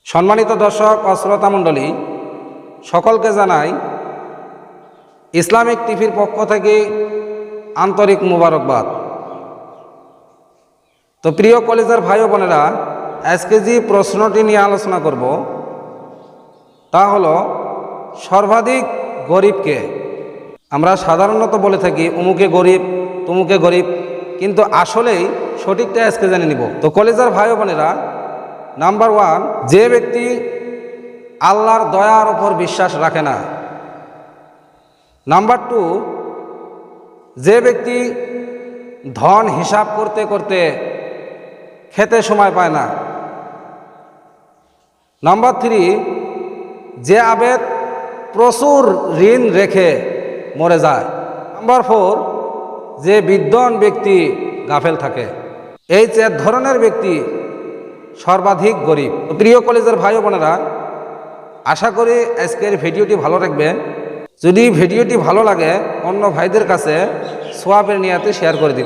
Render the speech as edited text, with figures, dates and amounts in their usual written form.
সম্মানিত দর্শক ও শ্রোতা মণ্ডলী, সকলকে জানাই ইসলামিক টিভির পক্ষ থেকে আন্তরিক মুবারকবাদ। তো প্রিয় কলেজের ভাই ও বোনেরা, আজকে যে প্রশ্নটি নিয়ে আলোচনা করব তা হলো সর্বাধিক গরিবকে। আমরা সাধারণত বলে থাকি অমুকে গরিব, তমুকে গরিব, কিন্তু আসলেই সঠিকটা আজকে জেনে নিব। তো কলেজের ভাই ও বোনেরা, নাম্বার 1, যে ব্যক্তি আল্লাহর দয়ার ওপর বিশ্বাস রাখে না। নাম্বার 2, যে ব্যক্তি ধন হিসাব করতে করতে খেতে সময় পায় না। নাম্বার 3, যে আবেদ প্রচুর ঋণ রেখে মরে যায়। নাম্বার 4, যে বিদ্বান ব্যক্তি গাফেল থাকে। এই 4 ধরনের ব্যক্তি সর্বাধিক গরিব। প্রিয় কলেজের ভাই ও বোনেরা, আশা করি আজকের ভিডিওটি ভালো রাখবেন। যদি ভিডিওটি ভালো লাগে অন্য ভাইদের কাছে সোয়াবের নিয়াতে শেয়ার করে দিন।